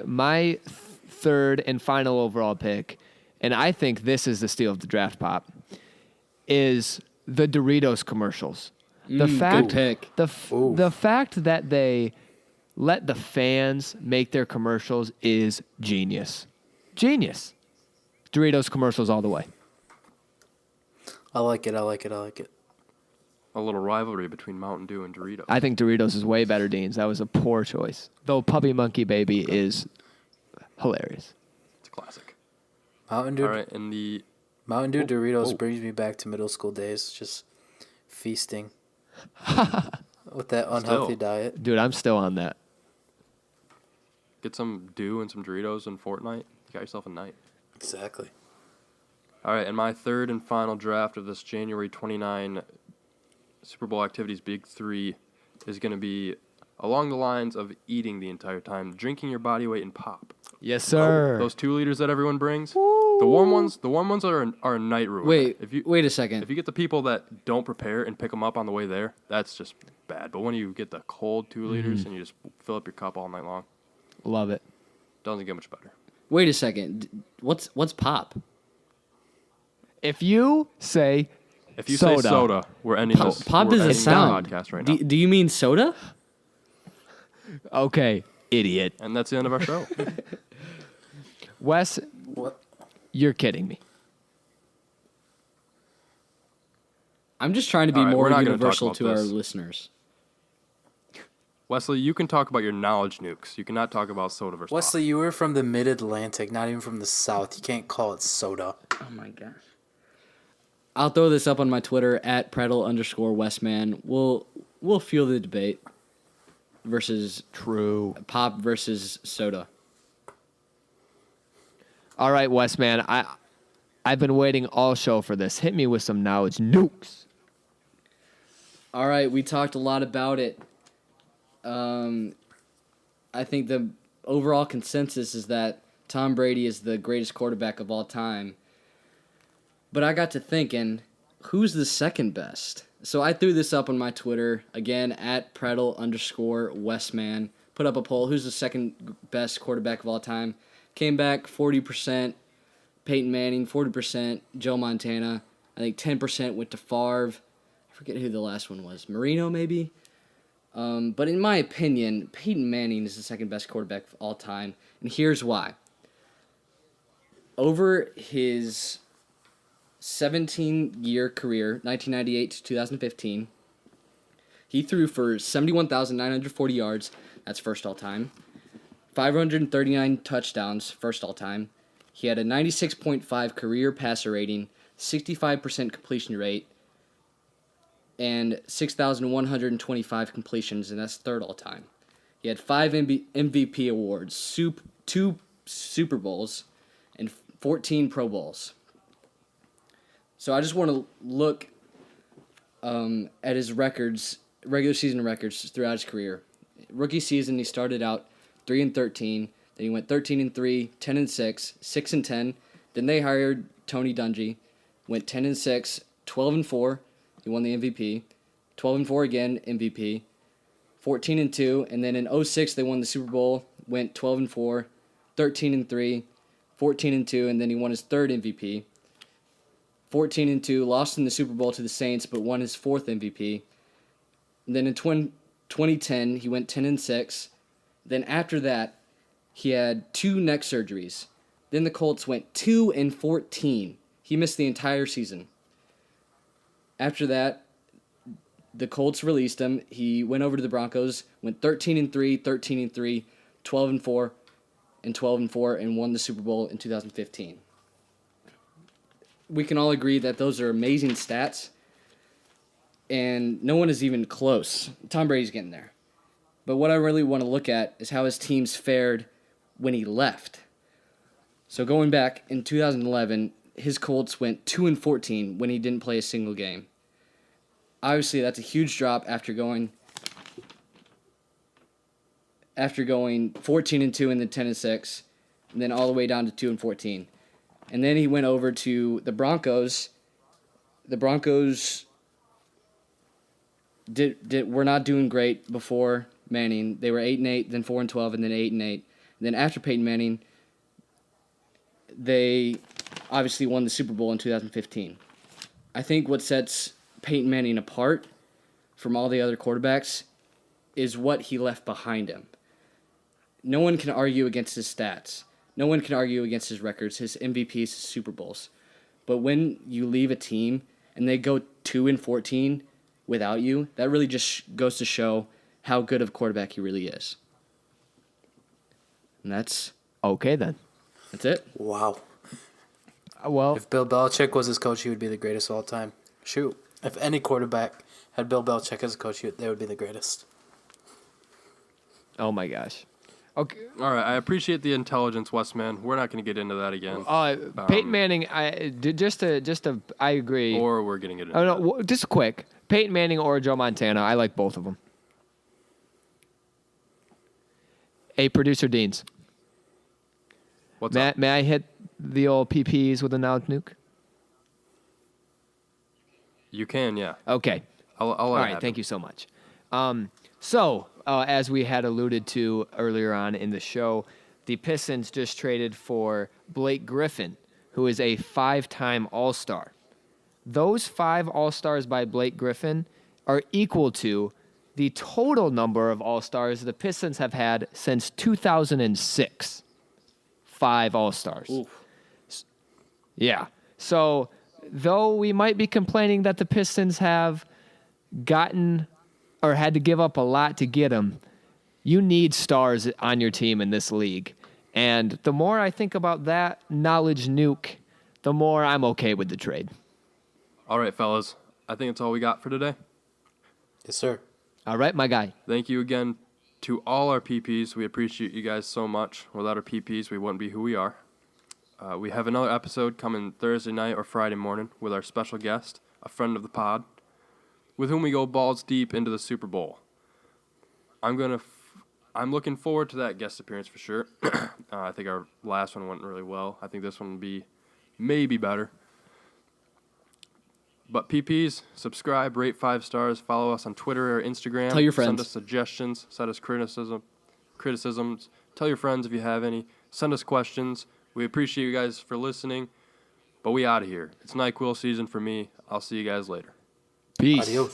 3rd and final overall pick, and I think this is the steal of the draft, Pop, is the Doritos commercials. The fact, good pick. the fact that they let the fans make their commercials is genius. Genius. Doritos commercials all the way. I like it. A little rivalry between Mountain Dew and Doritos. I think Doritos is way better, Deans. That was a poor choice. Though Puppy Monkey Baby is hilarious. It's a classic. Mountain Dew. All right, and the Mountain Dew Doritos brings me back to middle school days, just feasting with that unhealthy diet. Dude, I'm still on that. get some Dew and some Doritos in Fortnite. You got yourself a night. Exactly. All right, and my 3rd and final draft of this January 29 Super Bowl activities Big 3 is going to be along the lines of eating the entire time, drinking your body weight in pop. Yes, sir. Those 2 liters that everyone brings. The warm ones are a night ruiner. Wait a second. If you get the people that don't prepare and pick them up on the way there, that's just bad. But when you get the cold 2 liters and you just fill up your cup all night long, Love it. doesn't get much better. Wait a second. What's pop? If you say If you soda, say soda, we're ending this. Pop we're does a ending the sound. podcast right now. Do you mean soda? okay, idiot. And that's the end of our show. Wes, What? you're kidding me. I'm just trying to be All right, more we're not gonna talk universal about to our this. listeners. Wesley, you can talk about your knowledge nukes. You cannot talk about soda versus Wesley, you were from the Mid-Atlantic, not even from the South. You can't call it soda. Oh my gosh. I'll throw this up on my Twitter at Prattle_Westman. We'll fuel the debate versus True. pop versus soda. All right, Wes, man. I've been waiting all show for this. Hit me with some knowledge nukes. All right, we talked a lot about it. I think the overall consensus is that Tom Brady is the greatest quarterback of all time. But I got to thinking, who's the second best? So I threw this up on my Twitter, again, at Prattle_Westman. Put up a poll, who's the second best quarterback of all time? Came back 40%, Peyton Manning, 40%, Joe Montana. I think 10% went to Favre. I forget who the last one was. Marino, maybe? But in my opinion, Peyton Manning is the second best quarterback of all time. And here's why. Over his 17-year career, 1998 to 2015, he threw for 71,940 yards. That's first all time. 539 touchdowns, first all time. He had a 96.5 career passer rating, 65% completion rate, and 6,125 completions, and that's third all time. He had 5 MVP awards, 2 Super Bowls, and 14 Pro Bowls. So I just want to look at his records, regular season records throughout his career. Rookie season, he started out 3-13. Then he went 13-3, 10-6, 6-10. Then they hired Tony Dungy, went 10-6, 12-4. He won the MVP. 12-4 again, MVP. 14-2, and then in 06 they won the Super Bowl. Went 12-4, 13-3, 14-2, and then he won his third MVP. 14-2, lost in the Super Bowl to the Saints, but won his fourth MVP. And then in 2010 he went 10-6. Then after that, he had 2 neck surgeries. Then the Colts went 2-14. He missed the entire season. After that, the Colts released him. He went over to the Broncos, went 13-3, 13-3, 12-4, and 12-4, and won the Super Bowl in 2015. We can all agree that those are amazing stats, and no one is even close. Tom Brady's getting there. But what I really want to look at is how his teams fared when he left. So going back in 2011, his Colts went 2-14 when he didn't play a single game. Obviously, that's a huge drop after going 14-2 and then 10-6, and then all the way down to 2-14. And then he went over to the Broncos. The Broncos were not doing great before Manning. They were 8-8, then 4-12, and then 8-8. And then after Peyton Manning, they obviously won the Super Bowl in 2015. I think what sets Peyton Manning apart from all the other quarterbacks is what he left behind him. No one can argue against his stats. No one can argue against his records, his MVPs, his Super Bowls. But when you leave a team and they go 2-14 without you, that really just goes to show how good of a quarterback he really is. And that's Okay, then. it. Wow. Well, If Bill Belichick was his coach, he would be the greatest of all time. Shoot. If any quarterback had Bill Belichick as a coach, they would be the greatest. oh my gosh. Okay. All right, I appreciate the intelligence, Westman. We're not going to get into that again. Peyton Manning, I agree. Or we're getting it into Oh no, just quick. Peyton Manning or Joe Montana, I like both of them. Hey, producer Deans. What's up? May I hit the old PPs with a knowledge nuke? You can, yeah. Okay. I'll All right, thank you so much. As we had alluded to earlier on in the show, the Pistons just traded for Blake Griffin, who is a 5-time All-Star. those 5 All-Stars by Blake Griffin are equal to the total number of All-Stars the Pistons have had since 2006. 5 All-Stars. Oof. Yeah. So, though we might be complaining that the Pistons have gotten or had to give up a lot to get them, you need stars on your team in this league. And the more I think about that knowledge nuke, the more I'm okay with the trade. All right, fellas. I think that's all we got for today. Yes, sir. All right, my guy. Thank you again to all our PPs. We appreciate you guys so much. Without our PPs, we wouldn't be who we are. We have another episode coming Thursday night or Friday morning with our special guest, a friend of the pod, with whom we go balls deep into the Super Bowl. I'm looking forward to that guest appearance for sure. I think our last one went really well. I think this one will be maybe better. But PPs, subscribe, rate 5 stars, follow us on Twitter or Instagram. Tell your friends. Send us suggestions, send us criticisms. Tell your friends if you have any. Send us questions. We appreciate you guys for listening. But we out of here. It's NyQuil season for me. I'll see you guys later. Peace. Adios.